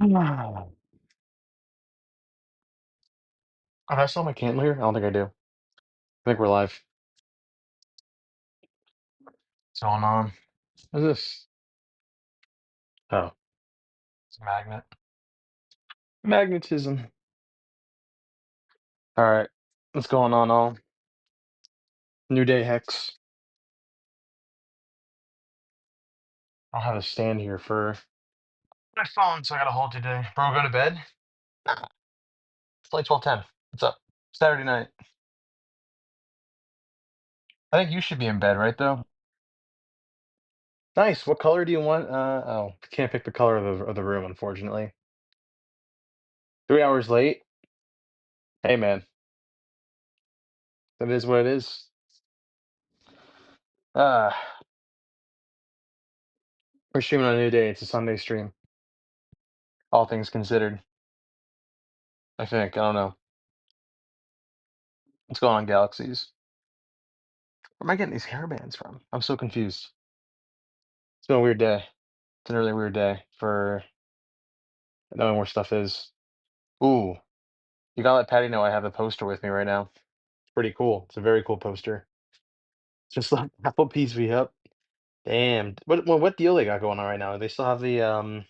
Mm. Have I still have my candle here? I don't think I do. I think we're live. What's going on? What is this? Oh, it's a magnet. Magnetism. All right. What's going on, all? New day, Hex. I'll have a stand here for my phone, so I gotta hold today. Bro, go to bed? Nah, it's like 12:10. What's up? Saturday night. I think you should be in bed, right, though? Nice. What color do you want? Oh, can't pick the color of the room, unfortunately. 3 hours late? Hey, man. That is what it is. Uh, we're streaming on a new day. It's a Sunday stream, all things considered. I think. I don't know. What's going on, Galaxies? Where am I getting these hairbands from? I'm so confused. It's been a weird day. It's a really weird day for knowing where stuff is. Ooh, you gotta let Patty know I have the poster with me right now. It's pretty cool. It's a very cool poster. Just like Applebee's V up. Damn. What deal they got going on right now? They still have the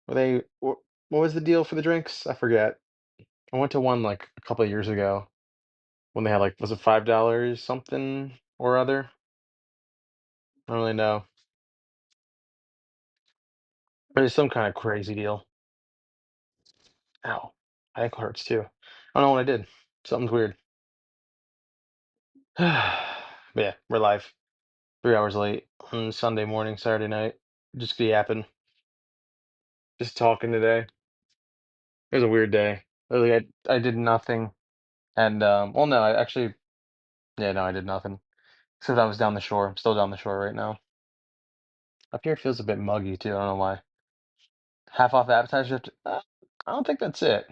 were they what was the deal for the drinks? I forget. I went to one like a couple of years ago when they had like was it $5 something or other? I don't really know. But it's some kind of crazy deal. Ow. My ankle hurts too. I don't know what I did. Something's weird. But yeah, we're live. 3 hours late on Sunday morning, Saturday night. Just yapping. Just talking today. It was a weird day. Literally, I did nothing. And well no, I actually yeah, no, I did nothing. Except I was down the shore. I'm still down the shore right now. Up here it feels a bit muggy too. I don't know why. Half off appetizer. I don't think that's it.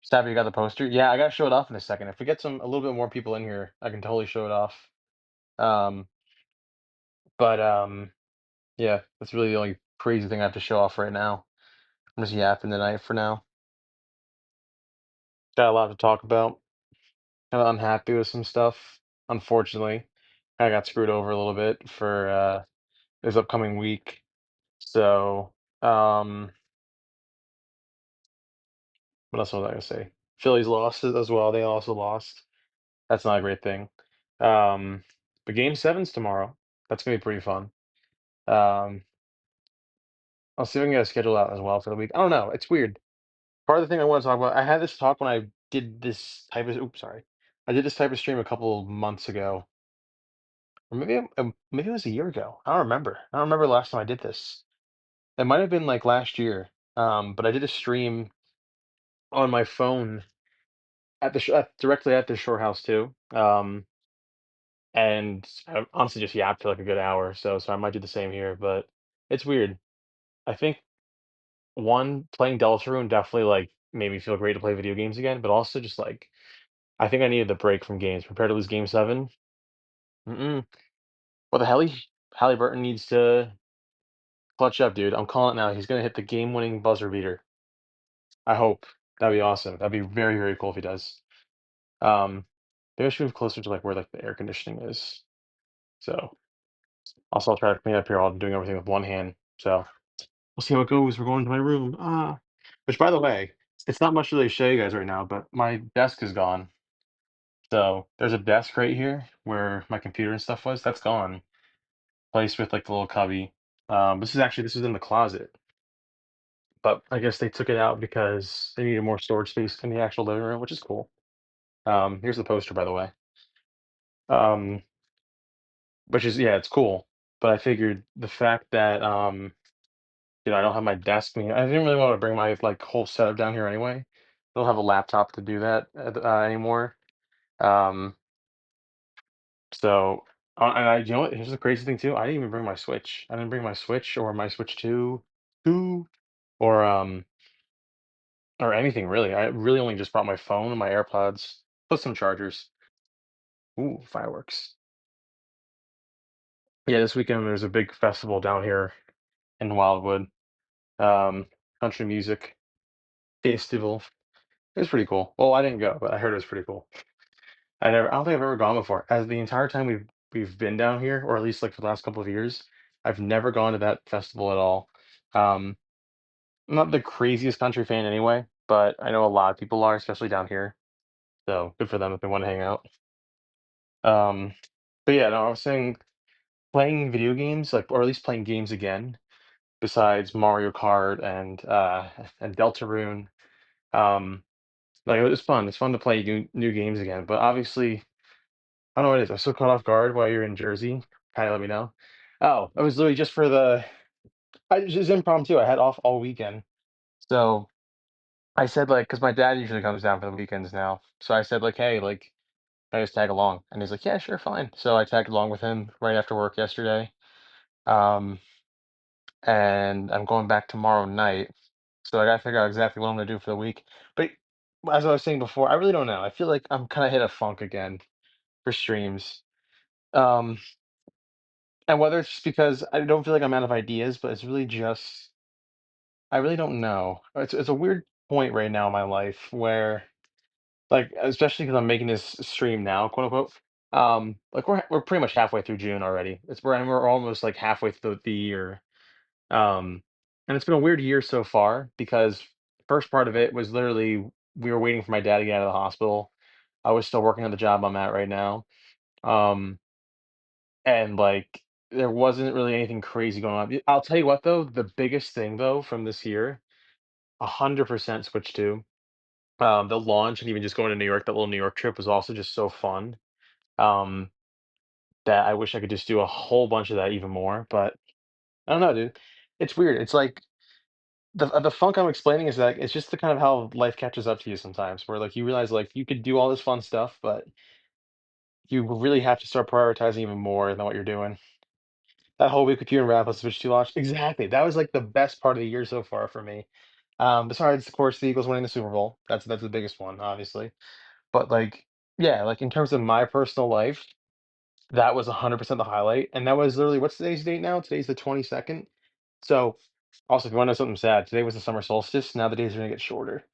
Stabby, you got the poster? Yeah, I gotta show it off in a second. If we get a little bit more people in here, I can totally show it off. Um, but yeah, that's really the only crazy thing I have to show off right now. I'm just yapping tonight for now. Got a lot to talk about. Kind of unhappy with some stuff. Unfortunately, I got screwed over a little bit for this upcoming week. So, what else was I gonna say? Phillies lost as well. They also lost. That's not a great thing. Um, but Game Seven's tomorrow. That's gonna be pretty fun. Um, I'll see if I can get a schedule out as well for the week. I don't know. It's weird. Part of the thing I want to talk about, I had this talk when I did this type of, oops, sorry. I did this type of stream a couple of months ago, or maybe it was a year ago. I don't remember. I don't remember the last time I did this. It might have been like last year. But I did a stream on my phone at directly at the shore house too. And I honestly just yapped for like a good hour or so. So I might do the same here, but it's weird. I think one playing Deltarune definitely like made me feel great to play video games again, but also just like I think I needed the break from games. Prepared to lose Game 7. Mm-mm. Well, the Halliburton needs to clutch up, dude. I'm calling it now. He's gonna hit the game-winning buzzer beater. I hope. That'd be awesome. That'd be very, very cool if he does. Maybe I should move closer to like where like the air conditioning is. So also I'll try to clean up here while I'm doing everything with one hand. So we'll see how it goes. We're going to my room. Which by the way, it's not much to really show you guys right now, but my desk is gone. So there's a desk right here where my computer and stuff was. That's gone. Placed with like the little cubby. This is in the closet, but I guess they took it out because they needed more storage space in the actual living room, which is cool. Here's the poster, by the way. Um, which is yeah, it's cool. But I figured the fact that I don't have my desk. I didn't really want to bring my like whole setup down here anyway. I don't have a laptop to do that anymore. Um, and you know what? Here's the crazy thing too. I didn't even bring my Switch. I didn't bring my Switch or my Switch 2 or or anything really. I really only just brought my phone and my AirPods plus some chargers. Ooh, fireworks. Yeah, this weekend there's a big festival down here in Wildwood. Um, Country music festival. It was pretty cool. Well, I didn't go, but I heard it was pretty cool. I don't think I've ever gone before. As the entire time we've been down here, or at least like for the last couple of years, I've never gone to that festival at all. Um, I'm not the craziest country fan anyway, but I know a lot of people are, especially down here. So good for them if they want to hang out. Um, but yeah, no, I was saying playing video games, like, or at least playing games again, besides Mario Kart and Deltarune. Um, like it was fun. It's fun to play new games again. But obviously, I don't know what it is. I'm so caught off guard while you're in Jersey. Kind of let me know. Oh, it was literally just for just impromptu. I had off all weekend, so I said like, because my dad usually comes down for the weekends now. So I said like, hey, like, can I just tag along? And he's like, yeah, sure, fine. So I tagged along with him right after work yesterday. Um, and I'm going back tomorrow night. So I gotta figure out exactly what I'm gonna do for the week. But as I was saying before, I really don't know. I feel like I'm kind of hit a funk again for streams. Um, and whether it's just because I don't feel like I'm out of ideas, but it's really just I really don't know. It's a weird point right now in my life where like especially because I'm making this stream now, quote unquote. Like we're pretty much halfway through June already. We're almost like halfway through the year. Um, and it's been a weird year so far because first part of it was literally we were waiting for my dad to get out of the hospital. I was still working on the job I'm at right now. Um, and like there wasn't really anything crazy going on. I'll tell you what though, the biggest thing though from this year, 100% switch to the launch and even just going to New York, that little New York trip was also just so fun. Um, that I wish I could just do a whole bunch of that even more, but I don't know, dude. It's weird. It's like the funk I'm explaining is that it's just the kind of how life catches up to you sometimes, where like you realize like you could do all this fun stuff, but you really have to start prioritizing even more than what you're doing. That whole week with you and Rafa Switch 2 launch, exactly. That was like the best part of the year so far for me. Besides, of course, the Eagles winning the Super Bowl. That's the biggest one, obviously. But like, yeah, like in terms of my personal life, that was 100% the highlight. And that was literally what's today's date now? Today's the 22nd. So also, if you want to know something sad, today was the summer solstice. Now the days are gonna get shorter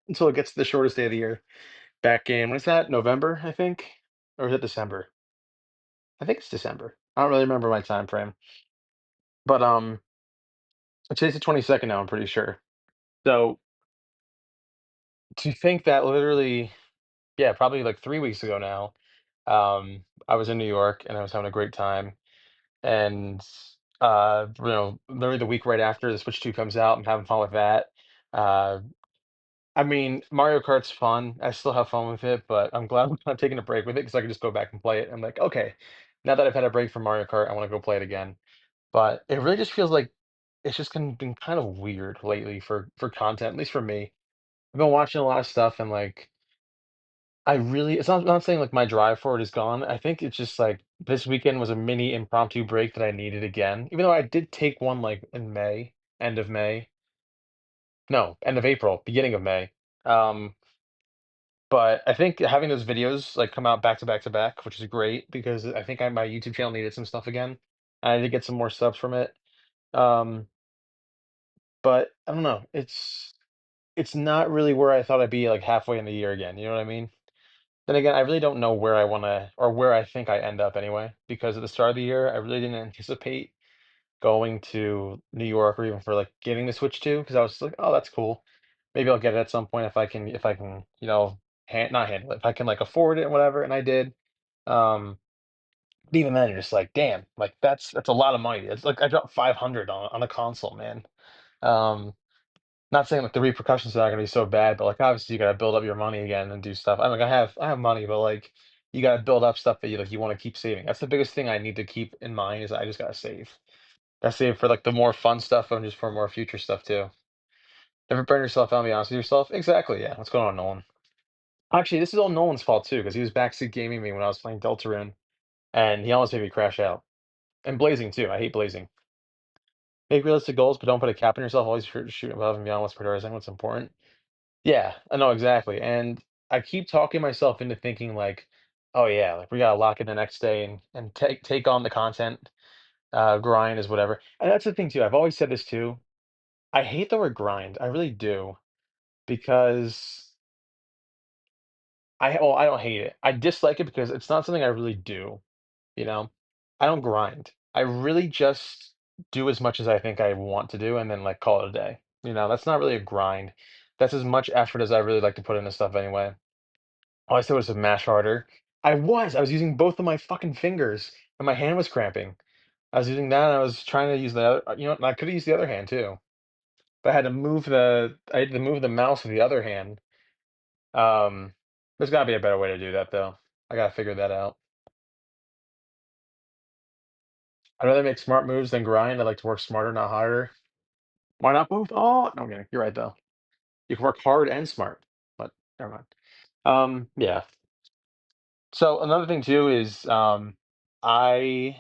until it gets to the shortest day of the year. Back in what's that? November, I think, or is it December? I think it's December. I don't really remember my time frame, but today's the 22nd now. I'm pretty sure. So to think that literally, yeah, probably like 3 weeks ago now, I was in New York and I was having a great time, and literally the week right after the Switch 2 comes out, I'm having fun with that. Uh, I mean, Mario Kart's fun. I still have fun with it, but I'm glad I'm taking a break with it because I can just go back and play it. I'm like, okay, now that I've had a break from Mario Kart, I want to go play it again. But it really just feels like it's just been kind of weird lately for content, at least for me. I've been watching a lot of stuff and like I really it's not saying like my drive for it is gone. I think it's just like this weekend was a mini impromptu break that I needed again. Even though I did take one like in May, end of May. No, end of April, beginning of May. Um, but I think having those videos like come out back to back to back, which is great because I think my YouTube channel needed some stuff again. I need to get some more subs from it. Um, but I don't know. It's not really where I thought I'd be like halfway in the year again. You know what I mean? Then again, I really don't know where I want to or where I think I end up anyway. Because at the start of the year, I really didn't anticipate going to New York or even for like getting the Switch 2 because I was like, oh, that's cool. Maybe I'll get it at some point if I can, not handle it, if I can like afford it and whatever. And I did. Um, but even then, you're just like, damn, like that's a lot of money. It's like I dropped 500 on a console, man. Um, Not saying like the repercussions are not gonna be so bad, but like obviously you gotta build up your money again and do stuff. I have money, but like you gotta build up stuff that you want to keep saving. That's the biggest thing I need to keep in mind is I just gotta save. Gotta save for like the more fun stuff and just for more future stuff too. Never burn yourself out and be honest with yourself. Exactly, yeah. What's going on, Nolan? Actually, this is all Nolan's fault too, because he was backseat gaming me when I was playing Deltarune, and he almost made me crash out. And blazing too. I hate blazing. Make realistic goals, but don't put a cap on yourself. Always shoot above and beyond what's prioritizing what's important. Yeah, I know exactly. And I keep talking myself into thinking like, oh yeah, like we gotta lock in the next day and take on the content. Grind is whatever. And that's the thing too. I've always said this too. I hate the word grind. I really do because I don't hate it. I dislike it because it's not something I really do. You know, I don't grind. I really just do as much as I think I want to do, and then like call it a day. That's not really a grind. That's as much effort as I really like to put into stuff anyway. All I said was to mash harder. I was using both of my fucking fingers, and my hand was cramping. I was using that, and I was trying to use the other. And I could have used the other hand too, but I had to move the mouse with the other hand. Um, there's got to be a better way to do that though. I gotta figure that out. I'd rather make smart moves than grind. I like to work smarter, not harder. Why not both? Oh, no, okay, you're right though. You can work hard and smart, but never mind. Yeah. So another thing too is I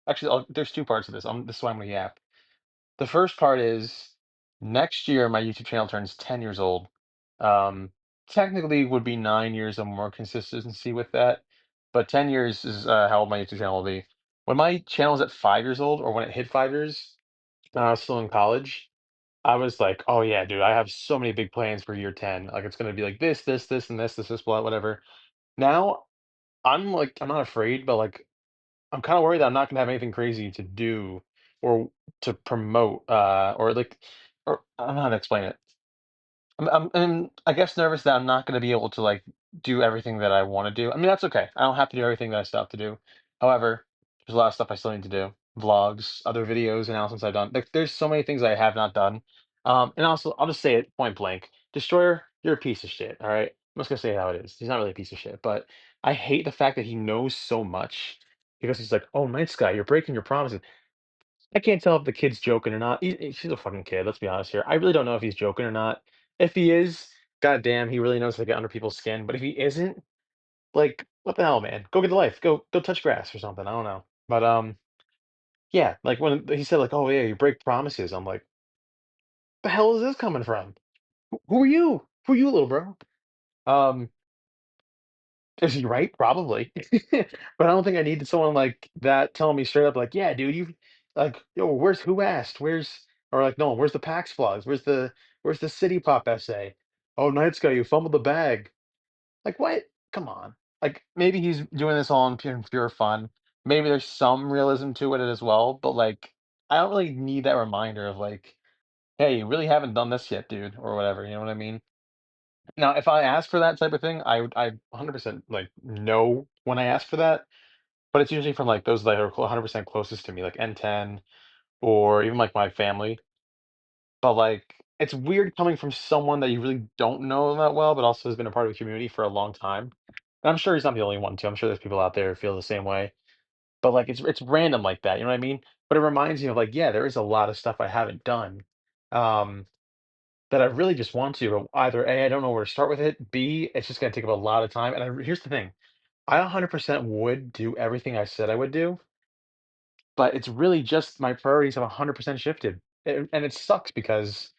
actually there's two parts of this. This is why I'm gonna yap. The first part is next year my YouTube channel turns 10 years old. Um, Technically would be 9 years of more consistency with that, but 10 years is how old my YouTube channel will be. When my channel was at 5 years old, or when it hit 5 years, when I was still in college, I was like, "Oh yeah, dude, I have so many big plans for year 10. Like it's gonna be like this, and this, blah, whatever." Now I'm like, I'm not afraid, but like I'm kind of worried that I'm not gonna have anything crazy to do or to promote, or I don't know how to explain it. I'm I guess nervous that I'm not going to be able to like do everything that I want to do. I mean, that's okay. I don't have to do everything that I still have to do. However, there's a lot of stuff I still need to do. Vlogs, other videos, announcements I've done. There's so many things I have not done. And also, I'll just say it point blank. Destroyer, you're a piece of shit. All right. I'm just gonna say it how it is. He's not really a piece of shit, but I hate the fact that he knows so much because he's like, "Oh, nice guy, you're breaking your promises." I can't tell if the kid's joking or not. He's a fucking kid. Let's be honest here. I really don't know if he's joking or not. If he is, goddamn, he really knows how to get under people's skin. But if he isn't, like, what the hell, man? Go get a life. Go touch grass or something. I don't know. But yeah, like when he said like, "Oh yeah, you break promises," I'm like, the hell is this coming from? Who are you? Who are you, little bro? Um, Is he right? Probably. But I don't think I needed someone like that telling me straight up, like, "Yeah, dude, you like, yo, where's who asked? Where's or like, no, where's the PAX vlogs? Where's the City Pop essay? Oh, Night Sky, you fumbled the bag." Like, what? Come on. Like, maybe he's doing this all in pure fun. Maybe there's some realism to it as well, but like, I don't really need that reminder of like, "Hey, you really haven't done this yet, dude," or whatever. You know what I mean? Now, if I ask for that type of thing, I 100% like know when I ask for that, but it's usually from like those that are 100% closest to me, like N10 or even like my family. But like, it's weird coming from someone that you really don't know that well, but also has been a part of the community for a long time. And I'm sure he's not the only one too. I'm sure there's people out there who feel the same way. But like, it's random like that. You know what I mean? But it reminds me of like, yeah, there is a lot of stuff I haven't done. Um, that I really just want to, but either A, I don't know where to start with it. B, it's just gonna take up a lot of time. And here's the thing. I 100% would do everything I said I would do, but it's really just my priorities have 100% shifted. And it sucks because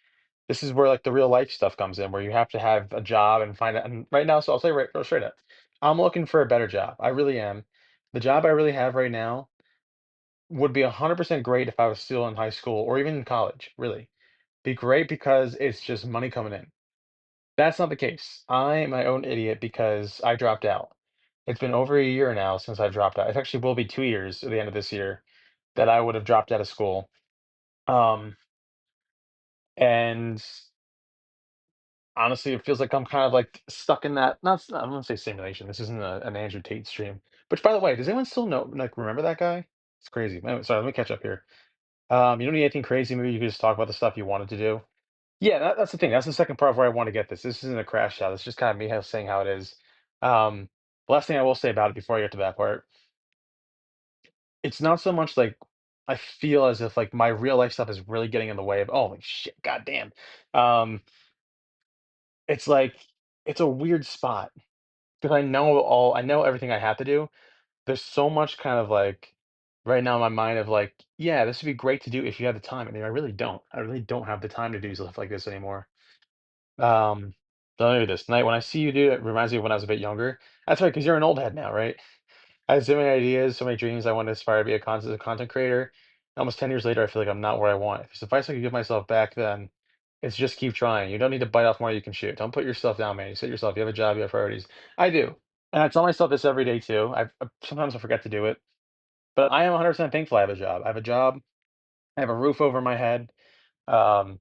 this is where like the real life stuff comes in, where you have to have a job and find it. And right now, so I'll say right straight up, I'm looking for a better job. I really am. The job I really have right now would be 100% great if I was still in high school or even in college, really. Be great because it's just money coming in. That's not the case. I am my own idiot because I dropped out. It's been over a year now since I dropped out. It actually will be 2 years at the end of this year that I would have dropped out of school. Um, and honestly, it feels like I'm kind of like stuck in that. I'm gonna say simulation. This isn't an Andrew Tate stream. Which, by the way, does anyone still know, like, remember that guy? It's crazy. Anyway, sorry, let me catch up here. You don't need anything crazy. Maybe you could just talk about the stuff you wanted to do. Yeah, that's the thing. That's the second part of where I want to get this. This isn't a crash shot. It's just kind of me saying how it is. Um, the last thing I will say about it before I get to that part, it's not so much like I feel as if like my real life stuff is really getting in the way of, oh like shit, goddamn. Um, it's like it's a weird spot because I know everything I have to do. There's so much kind of like right now in my mind of like, yeah, this would be great to do if you had the time. And I really don't. I really don't have the time to do stuff like this anymore. Don't do this tonight. When I see you do it, reminds me of when I was a bit younger. That's right, because you're an old head now, right? I had so many ideas, so many dreams. I wanted to aspire to be a content creator. almost 10 years later, I feel like I'm not where I want. If it's advice I could give myself back then, it's just keep trying. You don't need to bite off more than you can chew. Don't put yourself down, man. You set yourself. You have a job. You have priorities. I do, and I tell myself this every day too. Sometimes I forget to do it, but I am 100% thankful I have a job. I have a job. I have a roof over my head.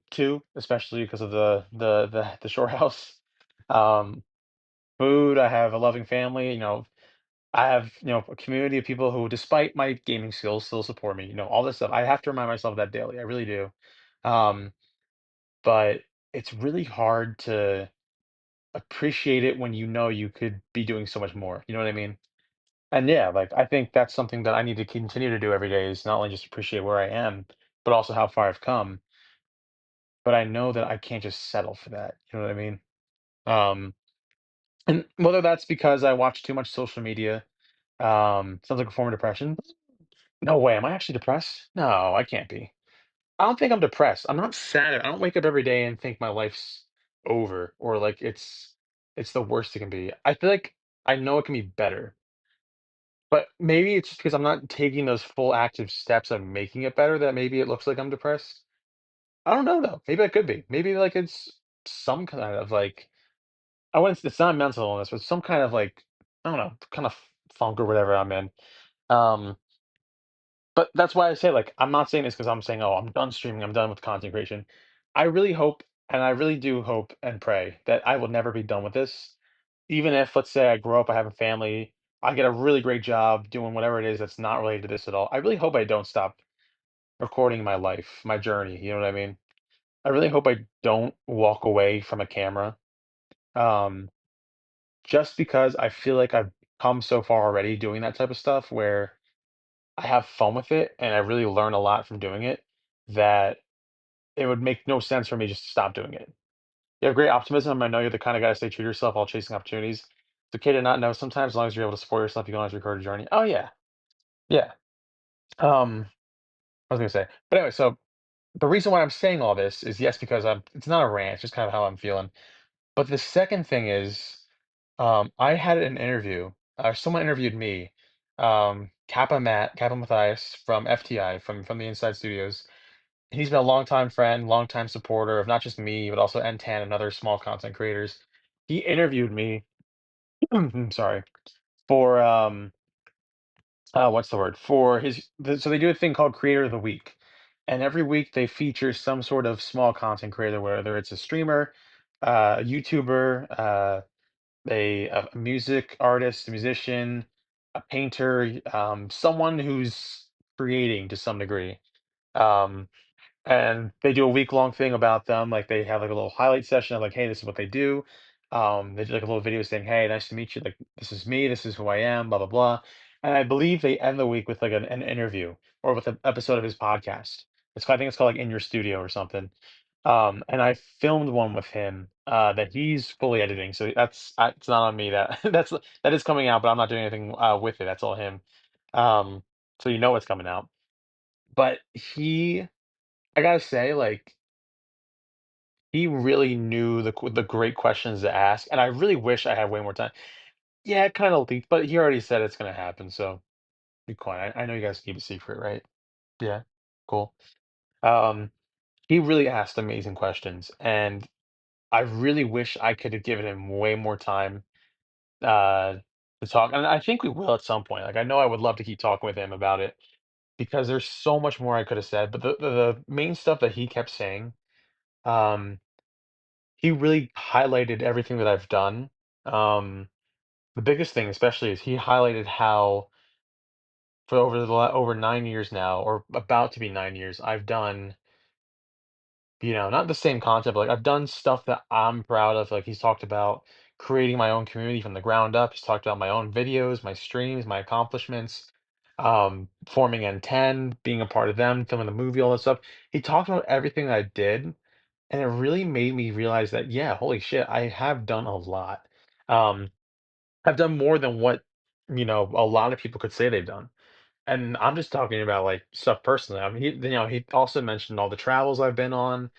Two, especially because of the shore house. Um, food. I have a loving family. I have, a community of people who, despite my gaming skills, still support me. All this stuff. I have to remind myself of that daily. I really do. Um, but it's really hard to appreciate it when you know you could be doing so much more. You know what I mean? And yeah, like I think that's something that I need to continue to do every day is not only just appreciate where I am, but also how far I've come. But I know that I can't just settle for that. You know what I mean? Um, and whether that's because I watch too much social media, sounds like a form of depression. No way. Am I actually depressed? No, I can't be. I don't think I'm depressed. I'm not sad. I don't wake up every day and think my life's over or like it's the worst it can be. I feel like I know it can be better, but maybe it's just because I'm not taking those full active steps of making it better that maybe it looks like I'm depressed. I don't know though. Maybe I could be. Maybe like it's some kind of like I wouldn't. It's not mental illness, but some kind of like I don't know, kind of funk or whatever I'm in. Um, But that's why I say, like, I'm not saying this because 'cause I'm saying, "Oh, I'm done streaming, I'm done with content creation." I really hope, and I really do hope and pray that I will never be done with this. Even if, let's say, I grow up, I have a family, I get a really great job doing whatever it is that's not related to this at all. I really hope I don't stop recording my life, my journey, you know what I mean? I really hope I don't walk away from a camera, um, just because I feel like I've come so far already doing that type of stuff where I have fun with it, and I really learn a lot from doing it, that it would make no sense for me just to stop doing it. You have great optimism. I know you're the kind of guy to stay true to yourself while chasing opportunities. It's okay to not know sometimes, as long as you're able to support yourself, you can always record a journey. Oh yeah, yeah. Um, I was gonna say, but anyway, so the reason why I'm saying all this is yes, because it's not a rant, it's just kind of how I'm feeling. But the second thing is, I had an interview. Someone interviewed me, Kappa Matthias from FTI, from the Inside Studios. He's been a longtime friend, longtime supporter of not just me, but also N10 and other small content creators. He interviewed me, I'm sorry, for what's the word? For so they do a thing called Creator of the Week. And every week they feature some sort of small content creator, whether it's a streamer, a YouTuber, a music artist, a musician, a painter, someone who's creating to some degree. Um, and they do a week-long thing about them. Like they have like a little highlight session of like, hey, this is what they do. They do like a little video saying, hey, nice to meet you. Like this is me. This is who I am. Blah blah blah. And I believe they end the week with like an interview or with an episode of his podcast. I think it's called like In Your Studio or something. And I filmed one with him that he's fully editing. So it's not on me. That is coming out, but I'm not doing anything with it. That's all him. Um, so you know it's coming out. But I gotta say, like, he really knew the great questions to ask, and I really wish I had way more time. Yeah, it kinda leaked, but he already said it's gonna happen, so be quiet. I know you guys keep it secret, right? Yeah, cool. Um, he really asked amazing questions, and I really wish I could have given him way more time, uh, to talk, and I think we will at some point. Like, I know I would love to keep talking with him about it because there's so much more I could have said, but the main stuff that he kept saying, um he really highlighted everything that I've done. Um, the biggest thing especially is he highlighted how for over 9 years now, or about to be 9 years, I've done, not the same content, but, like, I've done stuff that I'm proud of. Like, he's talked about creating my own community from the ground up. He's talked about my own videos, my streams, my accomplishments, forming N10, being a part of them, filming the movie, all that stuff. He talked about everything that I did, and it really made me realize that, yeah, holy shit, I have done a lot. Um, I've done more than what, a lot of people could say they've done. And I'm just talking about like stuff personally. I mean, he also mentioned all the travels I've been on,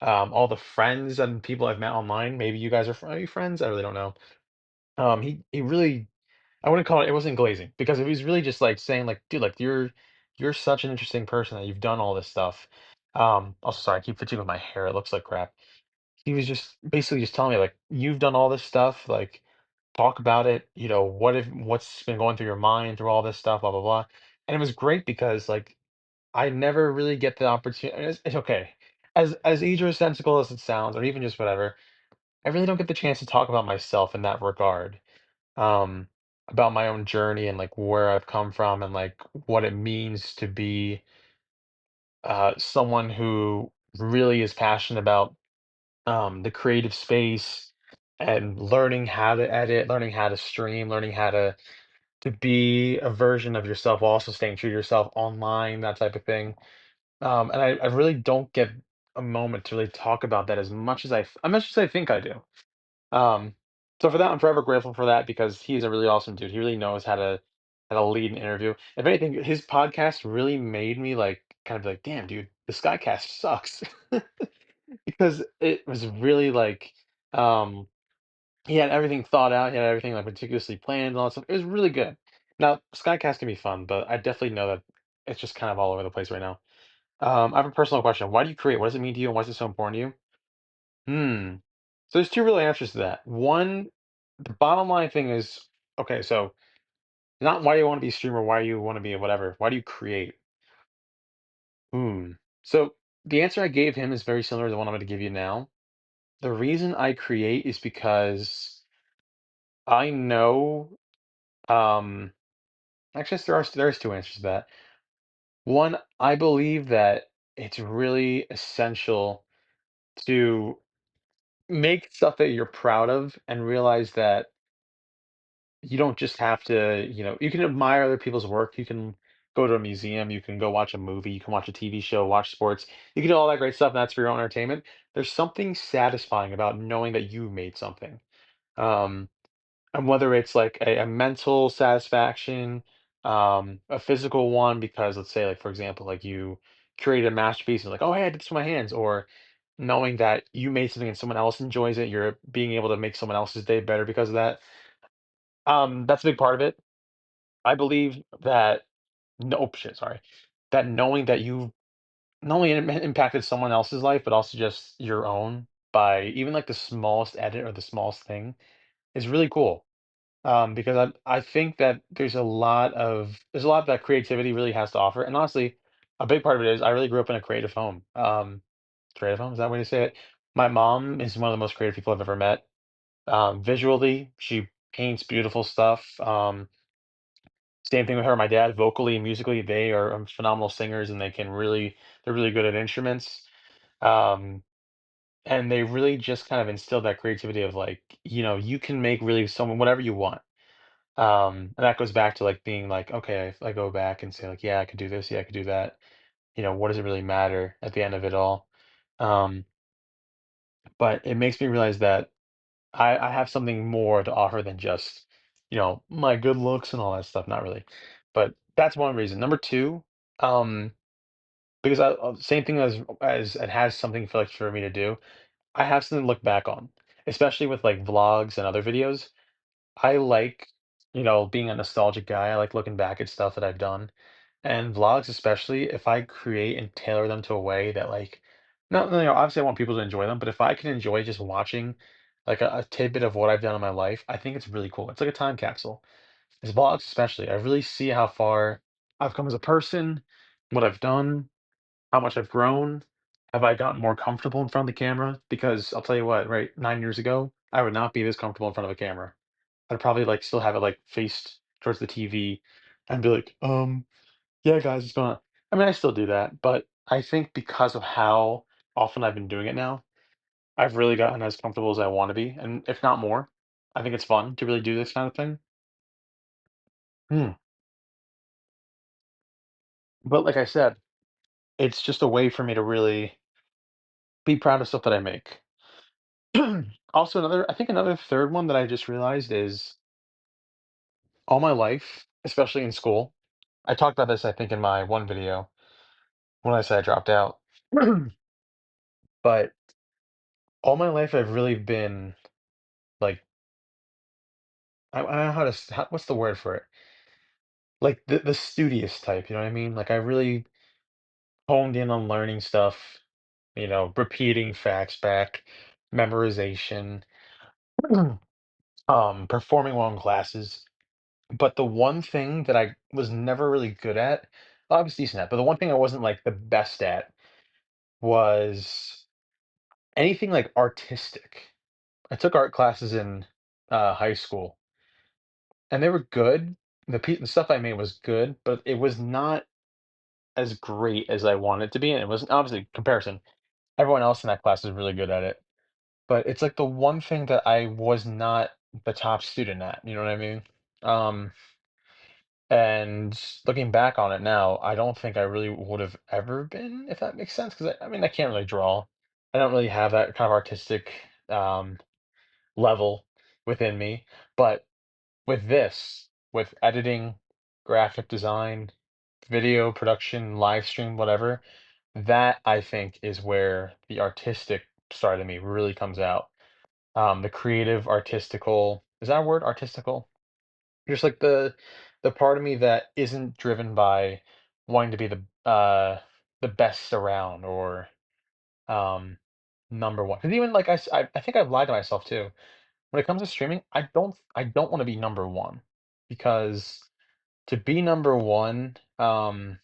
all the friends and people I've met online. Maybe you guys are you friends? I really don't know. He really, I wouldn't call it. It wasn't glazing because it was really just like saying like, dude, like you're. you're such an interesting person that you've done all this stuff. Also, sorry, I keep fidgeting with my hair. It looks like crap. He was just basically just telling me like, you've done all this stuff. Like, talk about it. What's been going through your mind through all this stuff, blah blah blah. And it was great because like I never really get the opportunity. It's okay. As egotistical as it sounds, or even just whatever, I really don't get the chance to talk about myself in that regard. Um, about my own journey and like where I've come from and like what it means to be someone who really is passionate about the creative space and learning how to edit, learning how to stream, learning how to be a version of yourself while also staying true to yourself online, that type of thing. And I really don't get a moment to really talk about that as much as I think I do. Um, so for that, I'm forever grateful for that because he's a really awesome dude. He really knows how to lead an interview. If anything, his podcast really made me like kind of be like, damn, dude, the Skycast sucks. Because it was really like um he had everything thought out, he had everything like meticulously planned and all that stuff. It was really good. Now, Skycast can be fun, but I definitely know that it's just kind of all over the place right now. I have a personal question. Why do you create? What does it mean to you and why is it so important to you? Hmm. So there's two real answers to that. One, the bottom line thing is, okay, so not why you want to be a streamer, why you want to be a whatever. Why do you create? Hmm. So the answer I gave him is very similar to the one I'm going to give you now. The reason I create is because I know, um, actually, there's two answers to that. One, I believe that it's really essential to make stuff that you're proud of and realize that you don't just have to, you can admire other people's work. You can go to a museum, you can go watch a movie, you can watch a TV show, watch sports. You can do all that great stuff, and that's for your own entertainment. There's something satisfying about knowing that you made something. Um, and whether it's like a mental satisfaction, a physical one, because let's say, like, for example, like you created a masterpiece and like, oh, hey, I did this with my hands, or knowing that you made something and someone else enjoys it, you're being able to make someone else's day better because of that. That's a big part of it. I believe that no oh, shit, sorry. That knowing that you not only impacted someone else's life, but also just your own by even like the smallest edit or the smallest thing is really cool. Because I think that there's a lot that creativity really has to offer. And honestly, a big part of it is I really grew up in a creative home. Creative home, is that way to say it? My mom is one of the most creative people I've ever met. Visually, she paints beautiful stuff. Same thing with her. My dad, vocally and musically, they are phenomenal singers, and they're really good at instruments. Um, and they really just kind of instilled that creativity of like, you can make really someone whatever you want. And that goes back to like being like, okay, if I go back and say like, yeah, I could do this, yeah, I could do that. What does it really matter at the end of it all? Um, but it makes me realize that I have something more to offer than just, my good looks and all that stuff. Not really, but that's one reason. Number two, um, because same thing as it has something for me to do. I have something to look back on, especially with like vlogs and other videos. I like, being a nostalgic guy. I like looking back at stuff that I've done. And vlogs, especially if I create and tailor them to a way that like, not, obviously I want people to enjoy them, but if I can enjoy just watching like a tidbit of what I've done in my life, I think it's really cool. It's like a time capsule. As vlogs, especially, I really see how far I've come as a person, what I've done, how much I've grown. Have I gotten more comfortable in front of the camera? Because I'll tell you what, right, 9 years ago, I would not be this comfortable in front of a camera. I'd probably like still have it like faced towards the TV and be like, yeah, guys, it's going on. I mean, I still do that, but I think because of how often I've been doing it now, I've really gotten as comfortable as I want to be, and if not more. I think it's fun to really do this kind of thing. Hmm. But like I said, it's just a way for me to really be proud of stuff that I make. Also, I think another third one that I just realized is all my life, especially in school. I talked about this, I think, in my one video when I said I dropped out. But all my life, I've really been like, I don't know what's the word for it? like the studious type, you know what I mean? Like I really honed in on learning stuff, repeating facts back, memorization, performing well in classes. But the one thing that I was never really good at, well, I was decent at, but the one thing I wasn't like the best at was anything like artistic. I took art classes in high school, and they were good. The stuff I made was good, but it was not as great as I wanted it to be. And it was obviously comparison. Everyone else in that class is really good at it, but it's like the one thing that I was not the top student at. You know what I mean? Um, And looking back on it now, I don't think I really would have ever been, if that makes sense. Because I mean, I can't really draw. I don't really have that kind of artistic um, level within me. But with this, with editing, graphic design, video production, live stream, whatever, that I think is where the artistic side of me really comes out. The creative, artistical, is that a word? Artistical? Just like the part of me that isn't driven by wanting to be the best around or um number one. Because even like I think I've lied to myself too. When it comes to streaming, I don't want to be number one because to be number one, or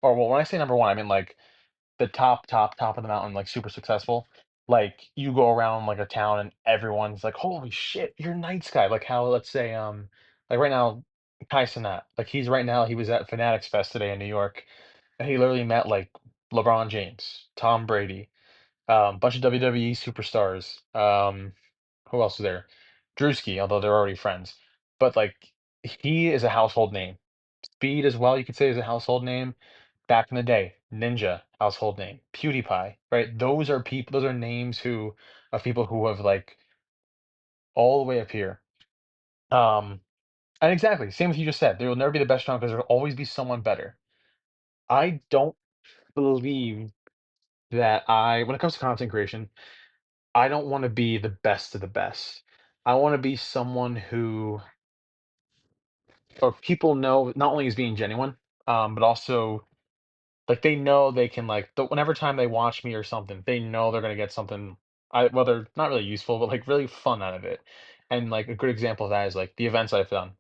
well, when I say number one, I mean like the top of the mountain, like super successful. Like you go around like a town and everyone's like, "Holy shit, you're Night Sky!" Like how let's say like right now, Kai Cenat, like he's right now he was at Fanatics Fest today in New York, and he literally met like LeBron James, Tom Brady, bunch of WWE superstars. Who else is there? Drewski, although they're already friends, but like he is a household name. Speed as well, you could say is a household name. Back in the day, Ninja, household name. PewDiePie, right? Those are people, those are names who of people who have like all the way up here. Um, and exactly, same as you just said, there will never be the best strong because there will always be someone better. I don't believe that when it comes to content creation, I don't want to be the best of the best. I want to be someone who, or people know not only is being genuine, but also like, they know they can, like whenever time they watch me or something, they know they're gonna get something, whether not really useful, but, like, really fun out of it. And, like, a good example of that is, like, the events I've done.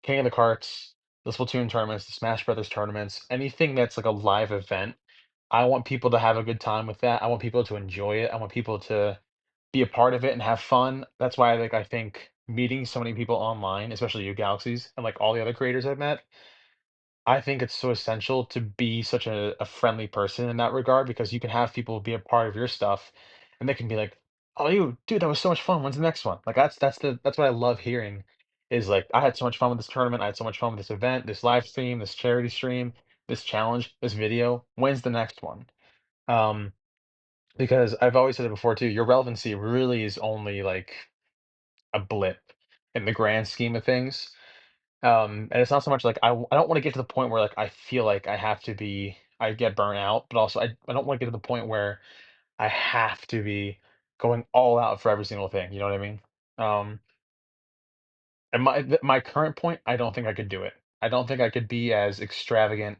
King of the Carts, the Splatoon tournaments, the Smash Brothers tournaments, anything that's, like, a live event, I want people to have a good time with that. I want people to enjoy it. I want people to be a part of it and have fun. That's why, like, I think meeting so many people online, especially you Galaxies, and, like, all the other creators I've met, I think it's so essential to be such a friendly person in that regard because you can have people be a part of your stuff and they can be like, "Oh, you, dude, that was so much fun. When's the next one?" Like that's what I love hearing is like, "I had so much fun with this tournament. I had so much fun with this event, this live stream, this charity stream, this challenge, this video. When's the next one?" Um, because I've always said it before too, your relevancy really is only like a blip in the grand scheme of things. And it's not so much like I don't wanna get to the point where, like, I feel like I get burnt out, but also I don't wanna get to the point where I have to be going all out for every single thing, you know what I mean? Um, and my current point, I don't think I could do it. I don't think I could be as extravagant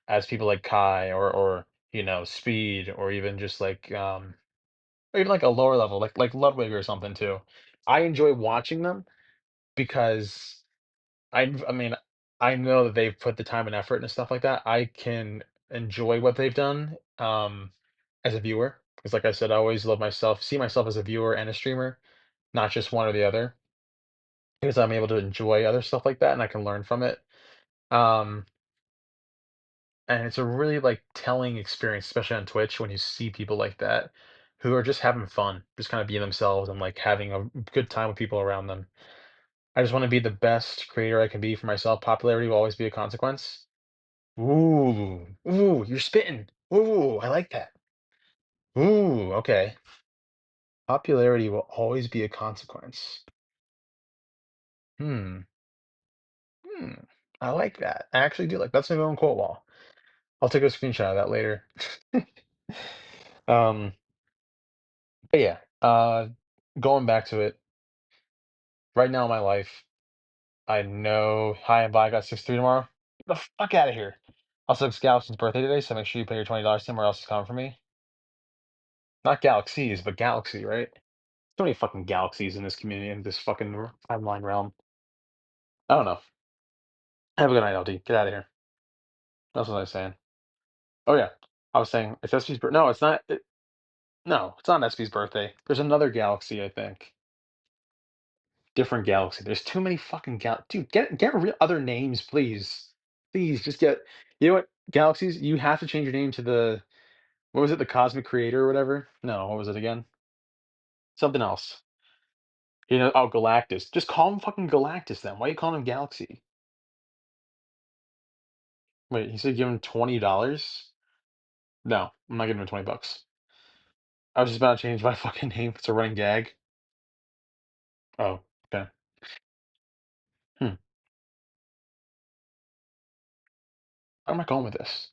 as people like Kai or, Speed or even just like, or even like a lower level, like Ludwig or something too. I enjoy watching them because I mean, I know that they've put the time and effort and stuff like that. I can enjoy what they've done, as a viewer, because like I said, I always see myself as a viewer and a streamer, not just one or the other, because I'm able to enjoy other stuff like that and I can learn from it. Um, and it's a really like telling experience, especially on Twitch, when you see people like that who are just having fun, just kind of being themselves and like having a good time with people around them. I just want to be the best creator I can be for myself. Popularity will always be a consequence. Ooh, ooh, you're spitting. Ooh, I like that. Ooh, okay. Popularity will always be a consequence. Hmm. Hmm. I like that. I actually do like that's gonna go on quote wall. I'll take a screenshot of that later. Um, but yeah, going back to it, right now in my life. I know. Hi and bye. I got 6-3 tomorrow. Get the fuck out of here. Also, it's Galaxy's birthday today, so make sure you pay your $20 somewhere else is coming for me. Not galaxies, but galaxy, right? So many fucking galaxies in this community, in this fucking timeline realm. I don't know. Have a good night, LD. Get out of here. That's what I was saying. Oh yeah, I was saying it's SP's birthday. No, it's not. No, it's not SP's birthday. There's another galaxy, I think. Different galaxy. There's too many fucking dude, get other names, please. Please, just get. You know what? Galaxies, you have to change your name to the what was it? The Cosmic Creator or whatever? No, what was it again? Something else. Oh, Galactus. Just call him fucking Galactus then. Why are you calling him Galaxy? Wait, he said give him $20? No, I'm not giving him 20 bucks. I was just about to change my fucking name. It's a running gag. Oh, okay. Hmm. Where am I going with this?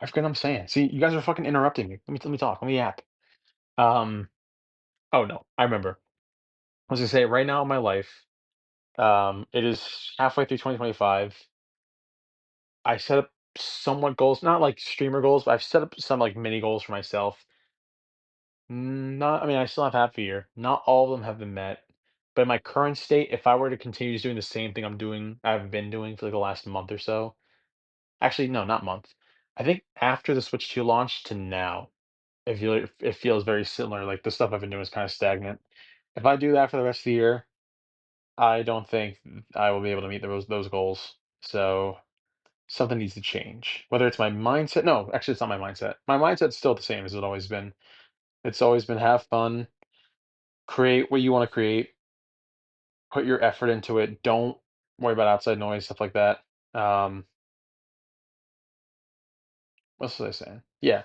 I forget what I'm saying. See, you guys are fucking interrupting me. Let me talk. Let me yap. Um. Oh no, I remember. I was gonna say right now in my life, it is halfway through 2025. I set up somewhat goals, not like streamer goals, but I've set up some like mini goals for myself. Not, I mean, I still have half a year. Not all of them have been met. But in my current state, if I were to continue just doing the same thing I've been doing for like the last month or so. Actually, no, not month. I think after the Switch 2 launch to now, it feels very similar. Like the stuff I've been doing is kind of stagnant. If I do that for the rest of the year, I don't think I will be able to meet those goals. So something needs to change. Whether it's my mindset. No, actually, it's not my mindset. My mindset's still the same as it always been. It's always been have fun, create what you want to create, put your effort into it. Don't worry about outside noise, stuff like that. Um, what was I saying? Yeah,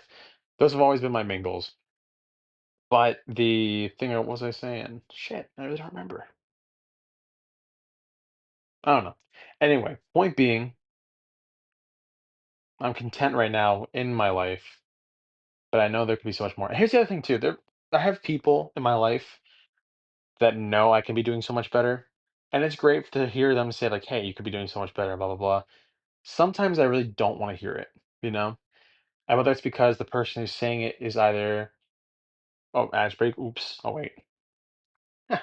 those have always been my main goals. But the thing, what was I saying? Shit, I really don't remember. I don't know. Anyway, point being, I'm content right now in my life, but I know there could be so much more. And here's the other thing too. I have people in my life that know I can be doing so much better, and it's great to hear them say like, "Hey, you could be doing so much better," blah blah blah. Sometimes I really don't want to hear it, you know. And whether it's because the person who's saying it is either, oh, ad break. Oops. Oh wait. What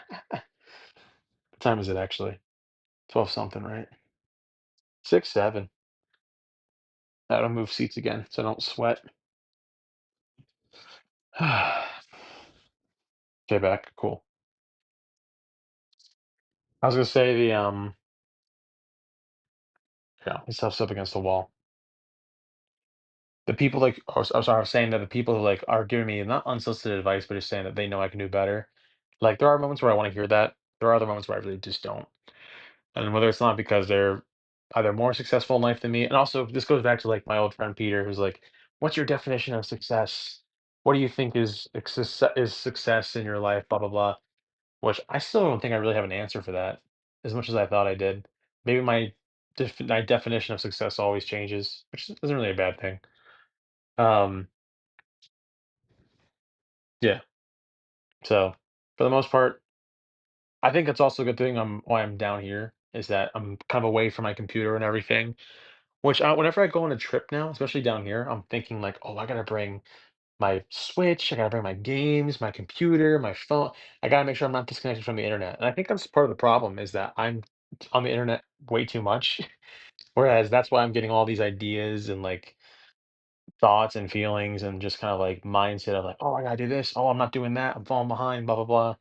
time is it actually? 12 something, right? 6, 7. I gotta move seats again so I don't sweat. Okay, back. Cool. I was gonna say yeah, his stuff's up against the wall. The people like, I'm sorry, I was saying that the people who like are giving me not unsolicited advice, but just saying that they know I can do better. Like there are moments where I want to hear that. There are other moments where I really just don't. And whether it's not because they're either more successful in life than me, and also this goes back to like my old friend Peter, who's like, "What's your definition of success? What do you think is success in your life?" Blah blah blah. Which I still don't think I really have an answer for that, as much as I thought I did. Maybe my definition of success always changes, which isn't really a bad thing. Um, yeah. So for the most part, I think that's also a good thing. Why I'm down here is that I'm kind of away from my computer and everything. Which whenever I go on a trip now, especially down here, I'm thinking like, oh, I gotta bring my Switch, I gotta bring my games, my computer, my phone. I gotta make sure I'm not disconnected from the internet. And I think that's part of the problem is that I'm on the internet way too much. Whereas that's why I'm getting all these ideas and like thoughts and feelings and just kind of like mindset of like, oh, I gotta do this. Oh, I'm not doing that. I'm falling behind, blah, blah, blah.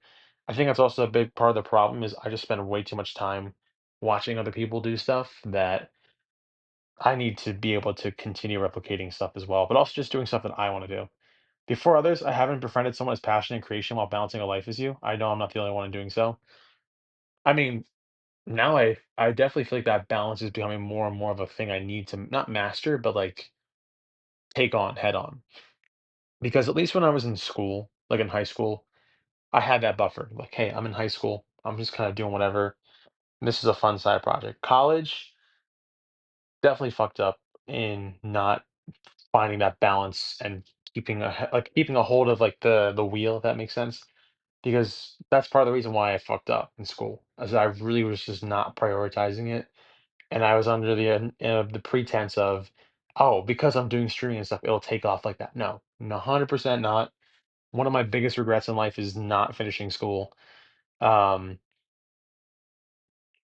I think that's also a big part of the problem is I just spend way too much time watching other people do stuff that I need to be able to continue replicating stuff as well, but also just doing stuff that I want to do. Before others, I haven't befriended someone as passionate in creation while balancing a life as you. I know I'm not the only one in doing so. I mean, now I definitely feel like that balance is becoming more and more of a thing I need to not master, but like take on head on. Because at least when I was in school, like in high school, I had that buffer. Like, hey, I'm in high school. I'm just kind of doing whatever. This is a fun side project. College definitely fucked up in not finding that balance and keeping keeping a hold of like the wheel, if that makes sense. because that's part of the reason why I fucked up in school, as I really was just not prioritizing it, and I was under the pretense of, oh, because I'm doing streaming and stuff, it'll take off like that. No, 100% not. One of my biggest regrets in life is not finishing school. Um,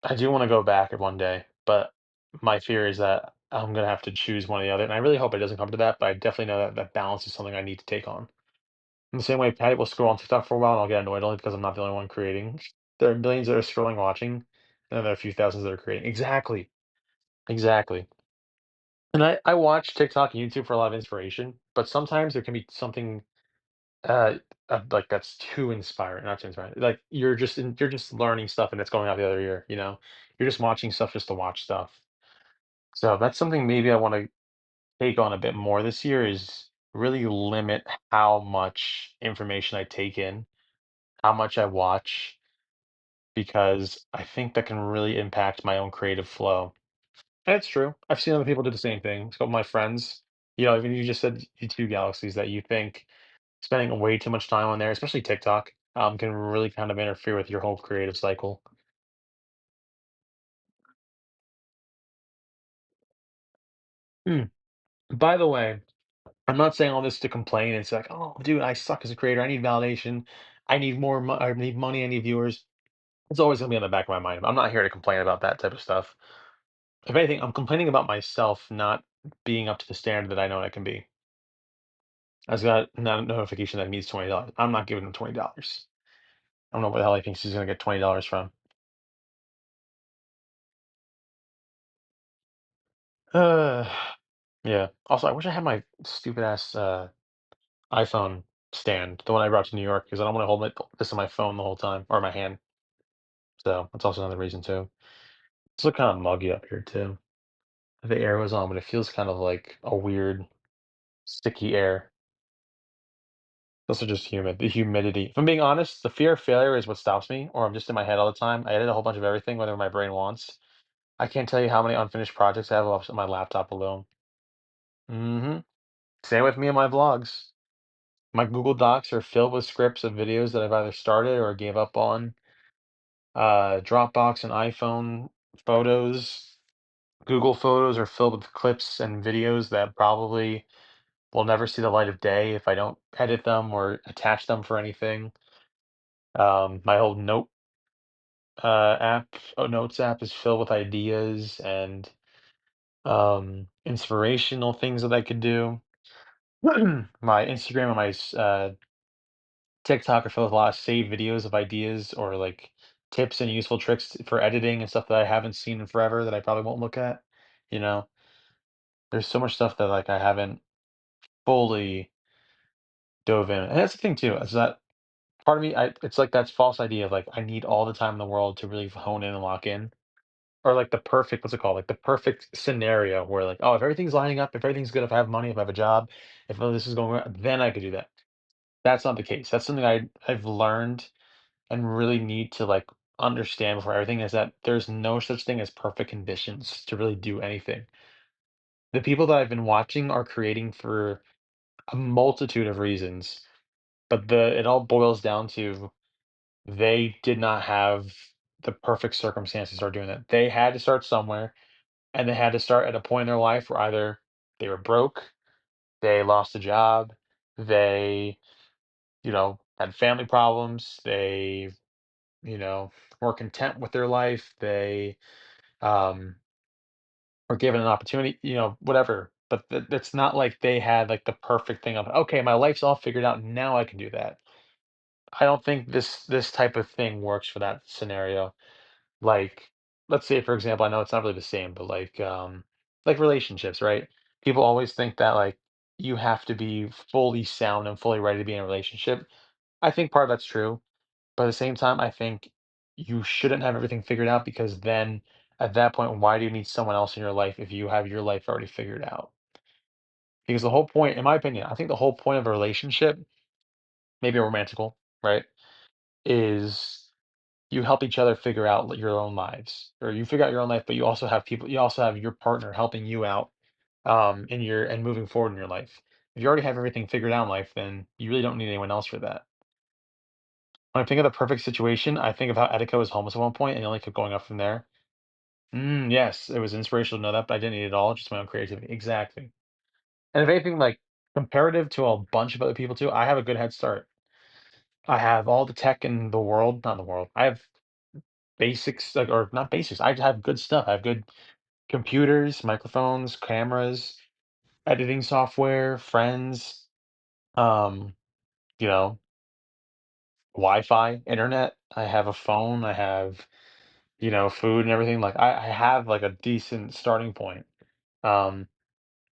I do want to go back at one day, but my fear is that I'm gonna have to choose one or the other, and I really hope it doesn't come to that. But I definitely know that that balance is something I need to take on. In the same way, Patty will scroll on TikTok for a while, and I'll get annoyed only because I'm not the only one creating. There are millions that are scrolling, watching, and then there are a few thousands that are creating. Exactly, exactly. And I watch TikTok and YouTube for a lot of inspiration, but sometimes there can be something uh, like that's too inspiring, not too inspiring. Like you're just learning stuff and it's going out the other ear, you know? You're just watching stuff just to watch stuff. So that's something maybe I want to take on a bit more this year is really limit how much information I take in, how much I watch, because I think that can really impact my own creative flow. And it's true. I've seen other people do the same thing. So my friends, even you just said YouTube galaxies that you think spending way too much time on there, especially TikTok, can really kind of interfere with your whole creative cycle. Hmm. By the way, I'm not saying all this to complain. It's like, oh, dude, I suck as a creator. I need validation. I need I need money. I need viewers. It's always gonna be on the back of my mind. I'm not here to complain about that type of stuff. If anything, I'm complaining about myself not being up to the standard that I know I can be. I just got a notification that it needs $20. I'm not giving him $20. I don't know where the hell he thinks he's gonna get $20 from. Uh, yeah. Also, I wish I had my stupid ass iPhone stand, the one I brought to New York, because I don't want to hold this on my phone the whole time or my hand. So that's also another reason too. It's look kind of muggy up here too. The air was on, but it feels kind of like a weird sticky air. It's also just humid. The humidity. If I'm being honest, the fear of failure is what stops me, or I'm just in my head all the time. I edit a whole bunch of everything, whatever my brain wants. I can't tell you how many unfinished projects I have off my laptop alone. Hmm. Same with me and my vlogs. My Google Docs are filled with scripts of videos that I've either started or gave up on. Dropbox and iPhone photos, Google Photos are filled with clips and videos that probably will never see the light of day if I don't edit them or attach them for anything. My whole Notes app is filled with ideas and inspirational things that I could do. My Instagram and my TikTok are filled with a lot of saved videos of ideas or like tips and useful tricks for editing and stuff that I haven't seen in forever that I probably won't look at. You know, there's so much stuff that like I haven't fully dove in. And that's the thing too, is that part of me, it's like that false idea of like I need all the time in the world to really hone in and lock in. Or like the perfect, what's it called? Like the perfect scenario where like, oh, if everything's lining up, if everything's good, if I have money, if I have a job, if this is going well, then I could do that. That's not the case. That's something I've learned and really need to like understand before everything is that there's no such thing as perfect conditions to really do anything. The people that I've been watching are creating for a multitude of reasons, but the it all boils down to they did not have the perfect circumstances are doing that. They had to start somewhere and they had to start at a point in their life where either they were broke, they lost a job, they, had family problems, they, you know, were content with their life, they um or given an opportunity, whatever. But it's not like they had like the perfect thing of, okay, my life's all figured out. Now I can do that. I don't think this type of thing works for that scenario. Like, let's say, for example, I know it's not really the same, but like relationships, right? People always think that like you have to be fully sound and fully ready to be in a relationship. I think part of that's true. But at the same time, I think you shouldn't have everything figured out because then at that point, why do you need someone else in your life if you have your life already figured out? Because the whole point, in my opinion, I think the whole point of a relationship, maybe a romantical, right, is you help each other figure out your own lives, or you figure out your own life, but you also have your partner helping you out in your and moving forward in your life. If you already have everything figured out in life, then you really don't need anyone else for that. When I think of the perfect situation, I think of how Etika was homeless at one point and it only kept going up from there. Yes, it was inspirational to know that, but I didn't need it all, just my own creativity. Exactly. And if anything, like comparative to a bunch of other people too, I have a good head start. I have all the tech in the world, not in the world. I have basics, like, or not basics. I have good stuff. I have good computers, microphones, cameras, editing software, friends, um, you know, Wi-Fi, internet. I have a phone. I have, food and everything. Like I have like a decent starting point. Um,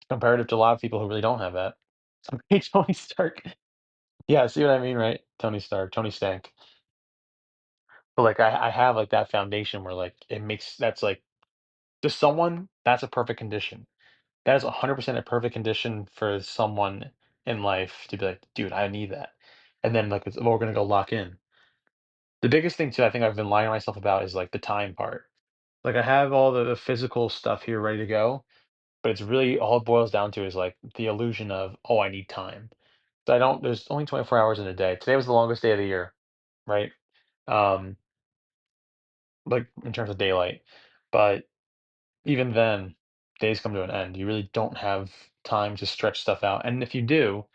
Comparative to a lot of people who really don't have that. Okay, Tony Stark. Yeah, see what I mean, right? Tony Stark, Tony Stank. But like I have like that foundation where like it makes that's like to someone, that's a perfect condition. That is 100% a perfect condition for someone in life to be like, dude, I need that. And then like we're gonna go lock in. The biggest thing too, I think I've been lying to myself about is like the time part. Like I have all the physical stuff here ready to go, but it's really all it boils down to is like the illusion of, oh, I need time. So I don't, there's only 24 hours in a day. Today was the longest day of the year, right? Um, like in terms of daylight. But even then, days come to an end. You really don't have time to stretch stuff out. And if you do,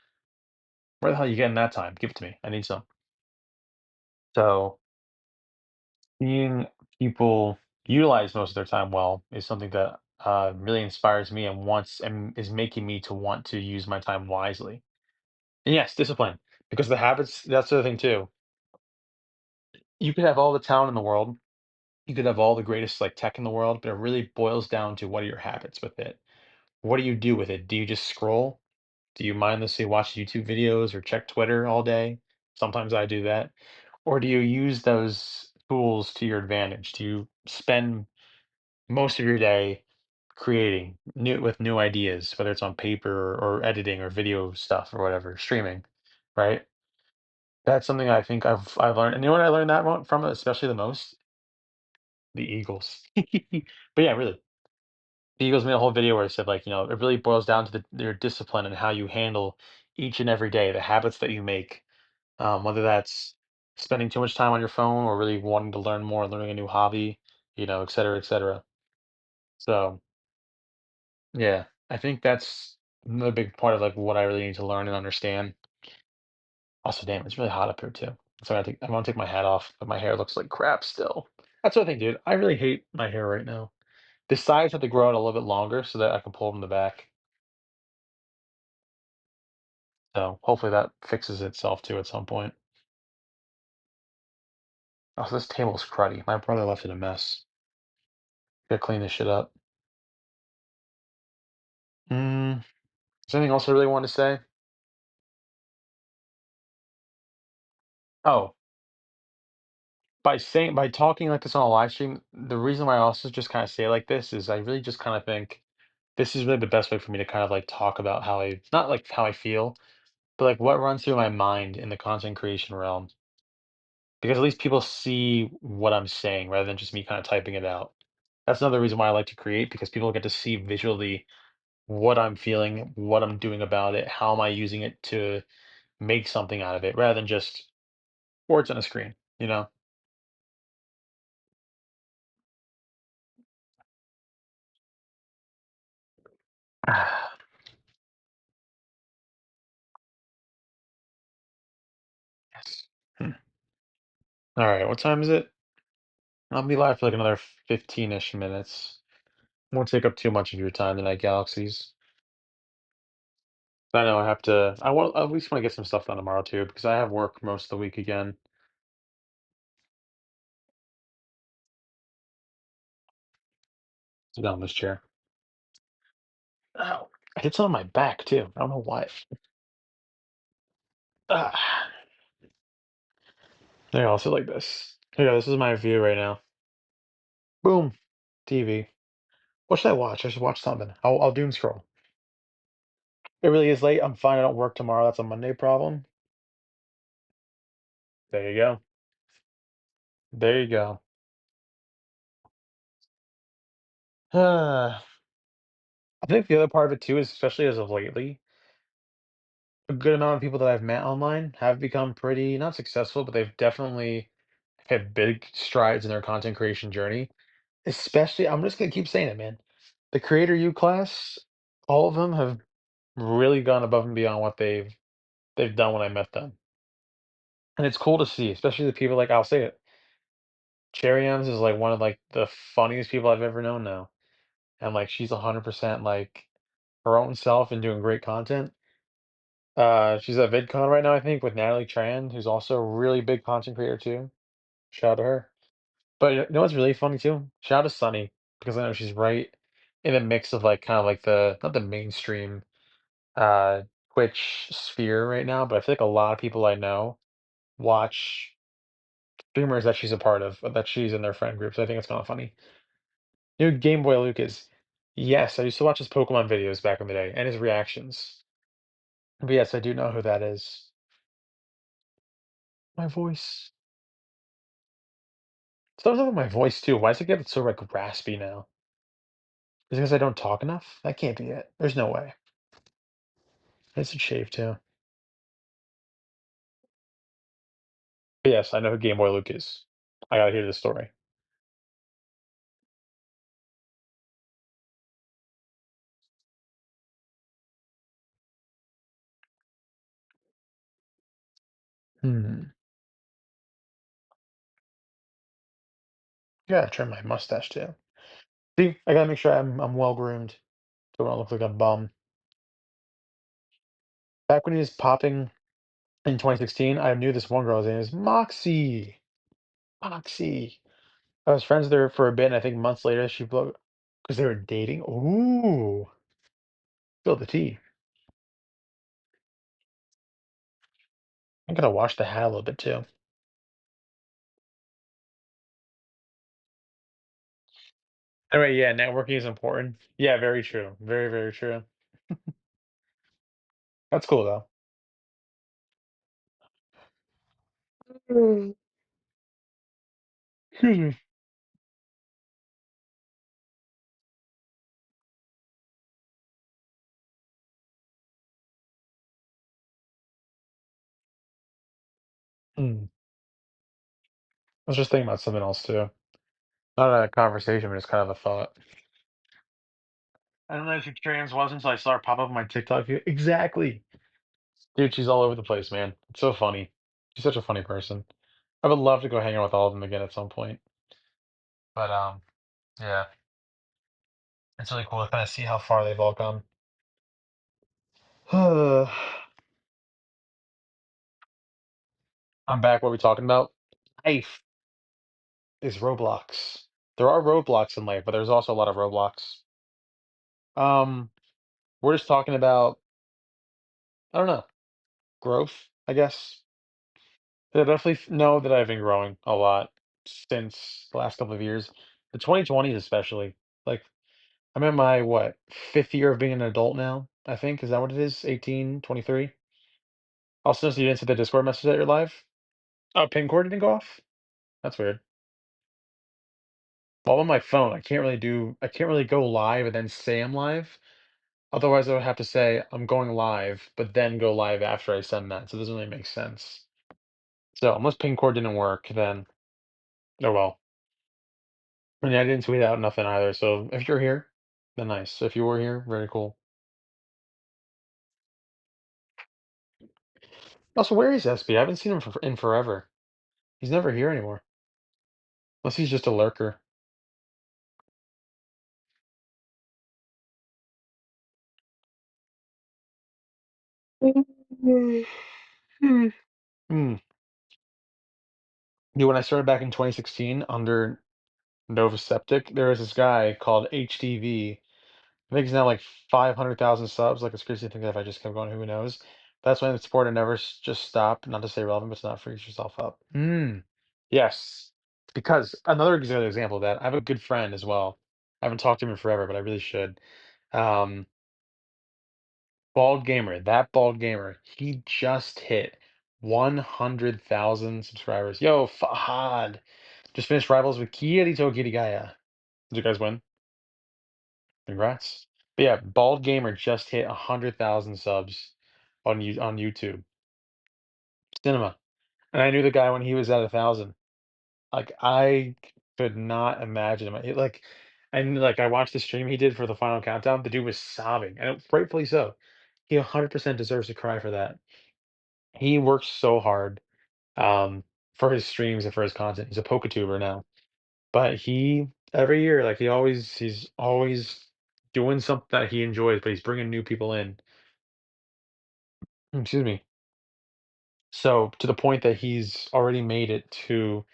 where the hell are you getting that time? Give it to me. I need some. So seeing people utilize most of their time well is something that really inspires me and wants and is making me to want to use my time wisely. And yes, discipline. Because the habits, that's the other thing too. You could have all the talent in the world. You could have all the greatest like tech in the world, but it really boils down to what are your habits with it? What do you do with it? Do you just scroll? Do you mindlessly watch YouTube videos or check Twitter all day? Sometimes I do that. Or do you use those tools to your advantage? Do you spend most of your day creating new ideas, whether it's on paper or editing or video stuff or whatever, streaming, right? That's something I think I've learned. And you know what I learned that from it, especially the most? The Eagles. But yeah, really. The Eagles made a whole video where it said, like, it really boils down to your discipline and how you handle each and every day, the habits that you make, whether that's spending too much time on your phone or really wanting to learn more, learning a new hobby, et cetera, et cetera. So, yeah, I think that's another big part of like what I really need to learn and understand. Also, damn, it's really hot up here too. So I want to take my hat off, but my hair looks like crap still. That's what I think, dude. I really hate my hair right now. The sides have to grow out a little bit longer so that I can pull them in the back. So hopefully that fixes itself too at some point. Oh, this table's cruddy. My brother left it a mess. Gotta clean this shit up. Is there anything else I really want to say? Oh, by talking like this on a live stream, the reason why I also just kind of say it like this is I really just kind of think this is really the best way for me to kind of like talk about how I not like how I feel, but like what runs through my mind in the content creation realm. Because at least people see what I'm saying rather than just me kind of typing it out. That's another reason why I like to create because people get to see visually what I'm feeling, what I'm doing about it, how am I using it to make something out of it rather than just words on a screen, you know? Yes. Hmm. All right, what time is it? I'll be live for like another 15-ish minutes. Won't take up too much of your time tonight, Galaxies. I know I want at least want to get some stuff done tomorrow too, because I have work most of the week again. Sit down in this chair. Ow. I did something on my back too. I don't know why. Ah. There, I'll sit like this. Here, this is my view right now. Boom. TV. What should I watch? I should watch something. I'll doom scroll. It really is late. I'm fine. I don't work tomorrow. That's a Monday problem. There you go. There you go. I think the other part of it too is especially as of lately, a good amount of people that I've met online have become pretty not successful, but they've definitely had big strides in their content creation journey. Especially, I'm just gonna keep saying it, man. The Creator U class, all of them have really gone above and beyond what they've done when I met them. And it's cool to see, especially the people like I'll say it. Cherry M's is like one of like the funniest people I've ever known now. And like she's 100% like her own self and doing great content. She's at VidCon right now, I think, with Natalie Tran, who's also a really big content creator too. Shout out to her. But you know what's really funny too? Shout out to Sunny, because I know she's right in the mix of like kind of like the not the mainstream uh Twitch sphere right now, but I feel like a lot of people I know watch streamers that she's a part of, or that she's in their friend groups. I think it's kind of funny. You know, Game Boy Lucas. Yes, I used to watch his Pokemon videos back in the day and his reactions. But yes, I do know who that is. My voice. Something with my voice too. Why does it get so like raspy now? Is it because I don't talk enough? That can't be it. There's no way. It's a shave too. But yes, I know who Game Boy Luke is. I gotta hear the story. Hmm. Yeah, trim my mustache too. See, I gotta make sure I'm well groomed. Don't want to look like a bum. Back when he was popping in 2016, I knew this one girl's name is Moxie. Moxie. I was friends with her for a bit, and I think months later she blew because they were dating. Ooh, spill the tea. I'm gonna wash the hat a little bit too. Anyway, yeah, networking is important. Yeah, very true. Very, very true. That's cool though. Mm. Excuse me. Mm. I was just thinking about something else too. Not a conversation, but it's kind of a thought. I don't know if your trans was until I saw her pop up on my TikTok feed. Exactly. Dude, she's all over the place, man. It's so funny. She's such a funny person. I would love to go hang out with all of them again at some point. But yeah, it's really cool to kind of see how far they've all come. I'm back. What are we talking about? Life is Roblox. There are roadblocks in life, but there's also a lot of Roblox. Um, we're just talking about, I don't know, growth, I guess. I definitely know that I've been growing a lot since the last couple of years. The 2020s especially. Like I'm in my what, fifth year of being an adult now, I think. Is that what it is? 18, 23? Also, so you didn't see the Discord message that you're live? Oh, pin cord didn't go off? That's weird. While on my phone, I can't really go live and then say I'm live. Otherwise, I would have to say I'm going live, but then go live after I send that. So it doesn't really make sense. So unless pin cord didn't work, then oh well. And yeah, I didn't tweet out nothing either. So if you're here, then nice. If you were here, very cool. Also, where is SB? I haven't seen him in forever. He's never here anymore. Unless he's just a lurker. Hmm. Dude, when I started back in 2016 under Nova Septic, there was this guy called HTV. I think he's now like 500,000 subs. Like it's crazy to think that if I just kept going, who knows? That's when the sport had never just stopped. Not to say relevant, but to not freeze yourself up. Yes. Because another example of that, I have a good friend as well. I haven't talked to him in forever, but I really should. Um, Bald Gamer, that Bald Gamer, he just hit 100,000 subscribers. Yo, Fahad. Just finished Rivals with Kirito Kirigaya. Did you guys win? Congrats. But yeah, Bald Gamer just hit 100,000 subs on YouTube. Cinema. And I knew the guy when he was at 1,000. Like, I could not imagine him like and, like, I watched the stream he did for the final countdown, the dude was sobbing, and rightfully so. He 100% deserves to cry for that. He works so hard, um, for his streams and for his content. He's a PokeTuber now, but he every year, like, he's always doing something that he enjoys, but he's bringing new people in. Excuse me. So, to the point that he's already made it to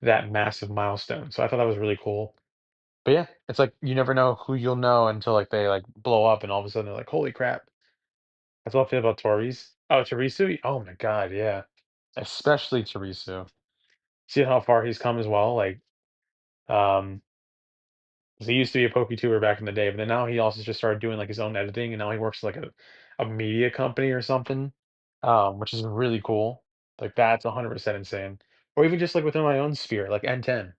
that massive milestone, so I thought that was really cool. But yeah, it's like you never know who you'll know until like they like blow up and all of a sudden they're like, "Holy crap." That's what I feel about Tori's. Oh, Torisu? Oh my God, yeah. Especially Torisu. See how far he's come as well? Like, um, 'cause he used to be a PokeTuber back in the day, but then now he also just started doing like his own editing and now he works like a media company or something, which is really cool. Like that's 100% insane. Or even just like within my own sphere, like N10.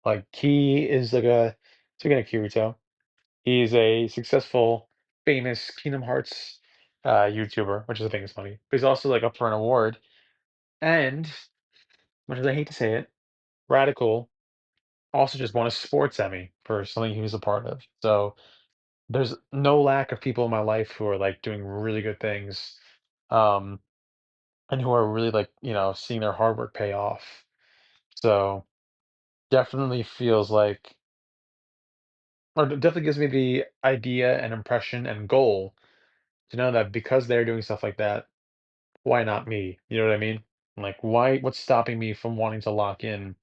Like he is like speaking of Kirito, he's a successful, famous Kingdom Hearts YouTuber, which is I think is funny. But he's also like up for an award. And much as I hate to say it, Radical also just won a sports Emmy for something he was a part of. So there's no lack of people in my life who are like doing really good things, um, and who are really like, seeing their hard work pay off. So definitely feels like or it definitely gives me the idea and impression and goal to know that because they're doing stuff like that, why not me? You know what I mean? Like, what's stopping me from wanting to lock in?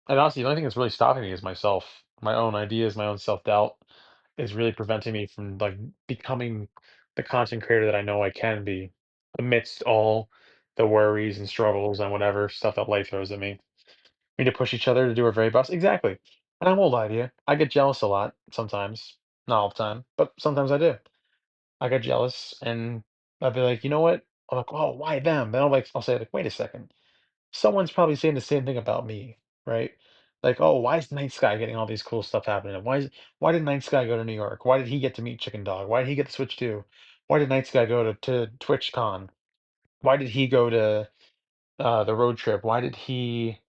And honestly, the only thing that's really stopping me is myself. My own ideas, my own self-doubt is really preventing me from like becoming the content creator that I know I can be amidst all the worries and struggles and whatever stuff that life throws at me. We need to push each other to do our very best. Exactly. And I won't lie to you. I get jealous a lot sometimes. Not all the time, but sometimes I do. I get jealous and I'll be like, you know what? I'm like, oh, why them? Then I'll say like, wait a second. Someone's probably saying the same thing about me, right? Like, oh, why is Night Sky getting all these cool stuff happening? Why did Night Sky go to New York? Why did he get to meet Chicken Dog? Why did he get the Switch 2? Why did Night Sky go to TwitchCon? Why did he go to the road trip? Why did he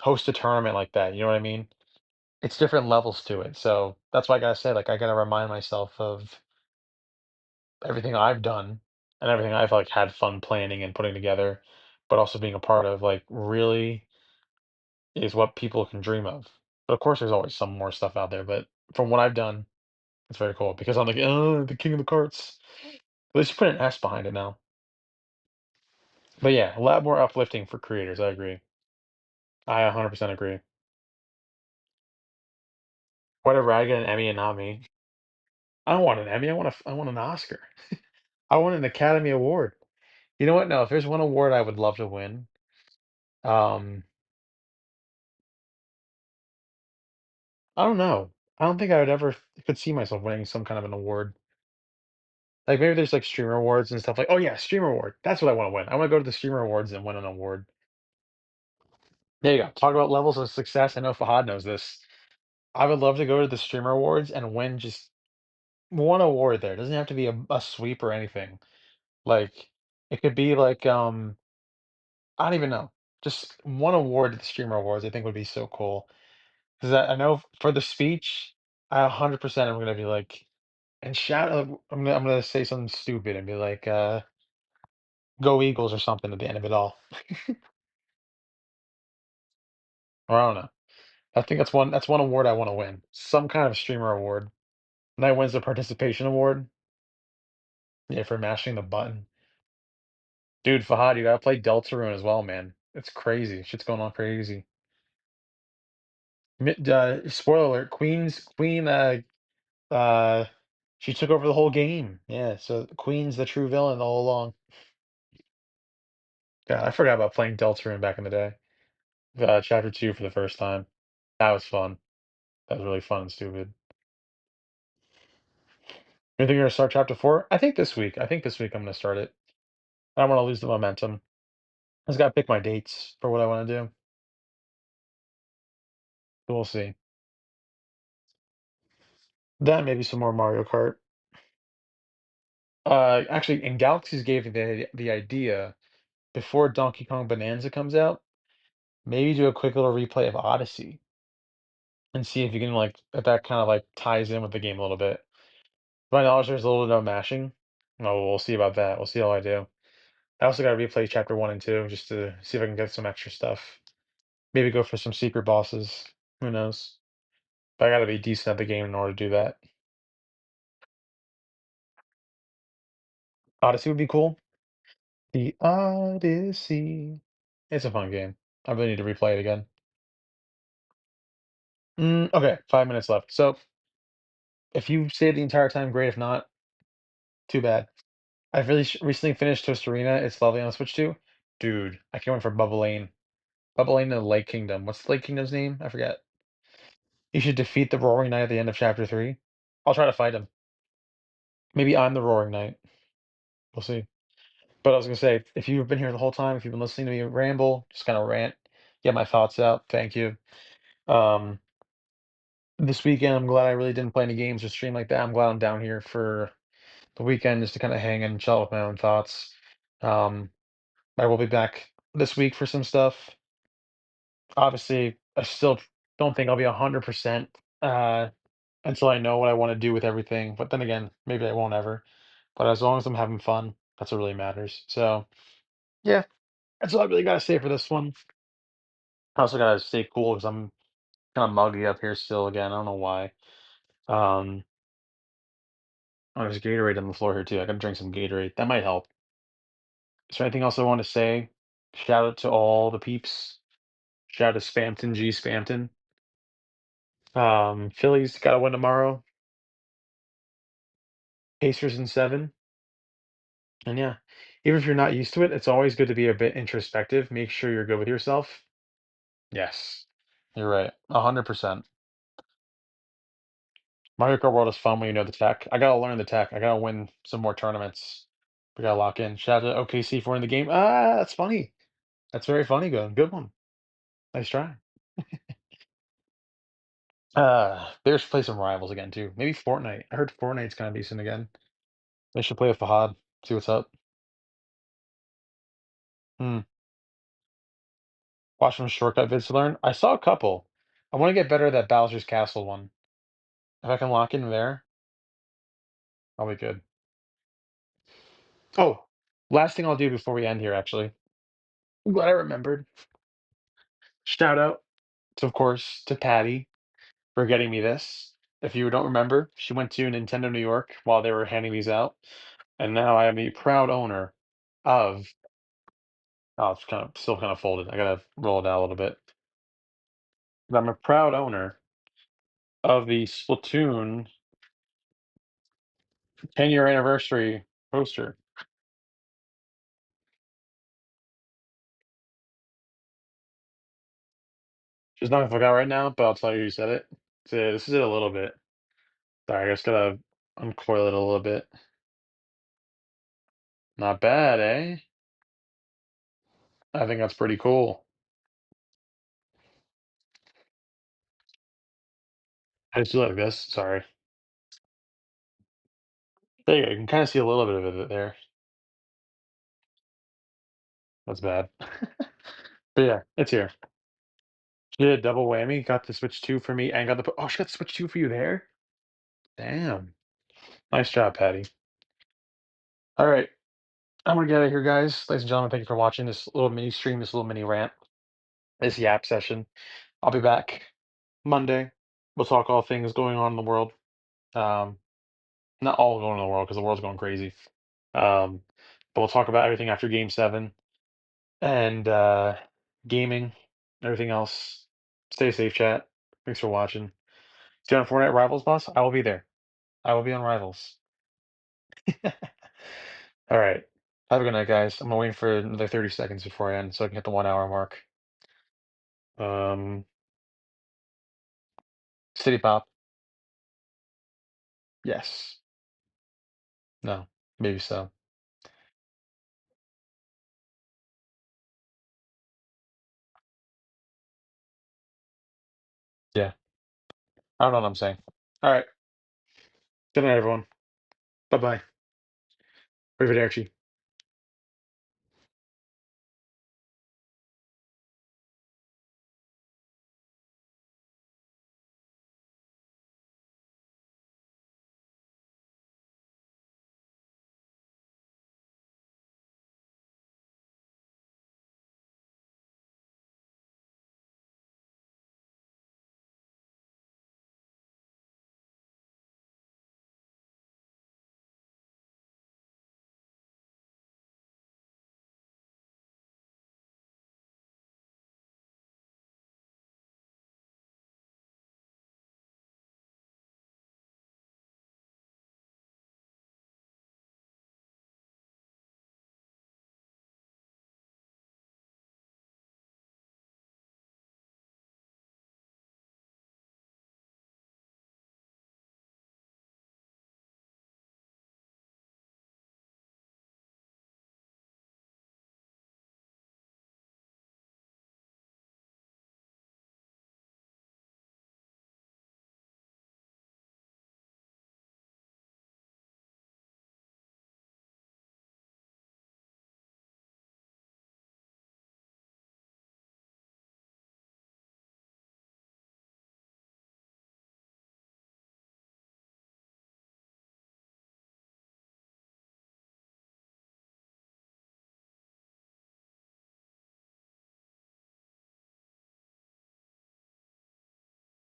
host a tournament like that? You know what I mean? It's different levels to it. So that's why I gotta say, like, I gotta remind myself of everything I've done and everything I've like had fun planning and putting together, but also being a part of, like, really is what people can dream of. But of course, there's always some more stuff out there. But from what I've done, it's very cool because I'm like, oh, the king of the carts. At least you put an S behind it now. But yeah, a lot more uplifting for creators. I agree. I 100% agree. Whatever, I get an Emmy and not me. I don't want an Emmy. I want an Oscar. I want an Academy Award. You know what? No, if there's one award I would love to win, um, I don't know. I don't think I would ever could see myself winning some kind of an award. Like maybe there's like streamer awards and stuff like, oh yeah, streamer award. That's what I want to win. I want to go to the streamer awards and win an award. There you go. Talk about levels of success. I know Fahad knows this. I would love to go to the streamer awards and win just one award there. It doesn't have to be a sweep or anything. Like it could be like I don't even know. Just one award at the streamer awards I think would be so cool. Because I know for the speech, I 100% am gonna be like and shout I'm gonna say something stupid and be like, "Go Eagles" or something at the end of it all. Or I don't know. I think that's one award I wanna win. Some kind of streamer award. And that wins the participation award. Yeah, for mashing the button. Dude, Fahad, you gotta play Deltarune as well, man. It's crazy. Shit's going on crazy. Spoiler alert, Queen, uh, she took over the whole game. Yeah, so Queen's the true villain all along. God, I forgot about playing Deltarune back in the day. Chapter 2 for the first time. That was fun. That was really fun and stupid. You think you're gonna start chapter 4? I think this week I'm gonna start it. I don't wanna lose the momentum. I just gotta pick my dates for what I wanna do. So we'll see. That maybe some more Mario Kart. Actually, and Galaxies gave me the idea before Donkey Kong Bonanza comes out, maybe do a quick little replay of Odyssey and see if you can like if that kind of like ties in with the game a little bit. My knowledge there's a little bit of mashing. Oh, we'll see about that. We'll see how I do. I also got to replay chapter one and two just to see if I can get some extra stuff. Maybe go for some secret bosses. Who knows? But I got to be decent at the game in order to do that. Odyssey would be cool. The Odyssey. It's a fun game. I really need to replay it again. Okay, 5 minutes left. So if you stayed the entire time, great. If not, too bad. I've really recently finished Toast Arena. It's lovely on the Switch too. Dude, I can't wait for Bubble Lane. Bubble Lane in the Lake Kingdom. What's the Lake Kingdom's name? I forget. You should defeat the Roaring Knight at the end of chapter 3. I'll try to fight him. Maybe I'm the Roaring Knight. We'll see. But I was gonna say, if you've been here the whole time, if you've been listening to me ramble, just kind of rant, get my thoughts out. Thank you. Um, this weekend, I'm glad I really didn't play any games or stream like that. I'm glad I'm down here for the weekend just to kind of hang and chill with my own thoughts. Um, I will be back this week for some stuff. Obviously, I still don't think I'll be 100% uh, until I know what I want to do with everything. But then again, maybe I won't ever. But as long as I'm having fun, that's what really matters. So, yeah, that's all I really got to say for this one. I also got to stay cool because I'm kind of muggy up here still again. I don't know why. Um, oh, there's Gatorade on the floor here too. I got to drink some Gatorade. That might help. Is there anything else I want to say? Shout out to all the peeps. Shout out to Spamton G Spamton. Phillies got to win tomorrow. Pacers in seven. And yeah, even if you're not used to it, it's always good to be a bit introspective. Make sure you're good with yourself. Yes, you're right. 100%. Mario Kart World is fun when you know the tech. I gotta learn the tech. I gotta win some more tournaments. We gotta lock in. Shout out to OKC for winning the game. Ah, that's funny. That's very funny, good one. Nice try. They should play some rivals again too. Maybe Fortnite. I heard Fortnite's kind of decent again. They should play with Fahad. See what's up. Hmm. Watch some shortcut vids to learn. I saw a couple. I want to get better at that Bowser's Castle one. If I can lock in there, I'll be good. Oh, last thing I'll do before we end here, actually. I'm glad I remembered. Shout out, to, of course, to Patty for getting me this. If you don't remember, she went to Nintendo New York while they were handing these out, and now I am the proud owner of. Oh, it's kind of still kind of folded. I gotta roll it out a little bit. But I'm a proud owner of the Splatoon 10-year anniversary poster. She's not gonna fuck out right now, but I'll tell you who said it. So this is it a little bit. Sorry, I just gotta uncoil it a little bit. Not bad, eh? I think that's pretty cool. I just do like this. Sorry. There you go. You can kind of see a little bit of it there. That's bad. But yeah, it's here. She did a double whammy. Got the Switch 2 for me and got the. Oh, she got the Switch 2 for you there? Damn. Nice job, Patty. All right. I'm going to get out of here, guys. Ladies and gentlemen, thank you for watching this little mini stream, this little mini rant, this yap session. I'll be back Monday. We'll talk all things going on in the world. Um, Not all going on in the world because the world's going crazy. Um, but we'll talk about everything after Game 7 and gaming, everything else. Stay safe, chat. Thanks for watching. See you on Fortnite Rivals, boss. I will be there. I will be on Rivals. All right. Have a good night, guys. I'm gonna wait for another 30 seconds before I end so I can hit the 1 hour mark. Um, City Pop. Yes. No. Maybe so. Yeah. I don't know what I'm saying. All right. Good night, everyone. Bye bye. Arrivederci.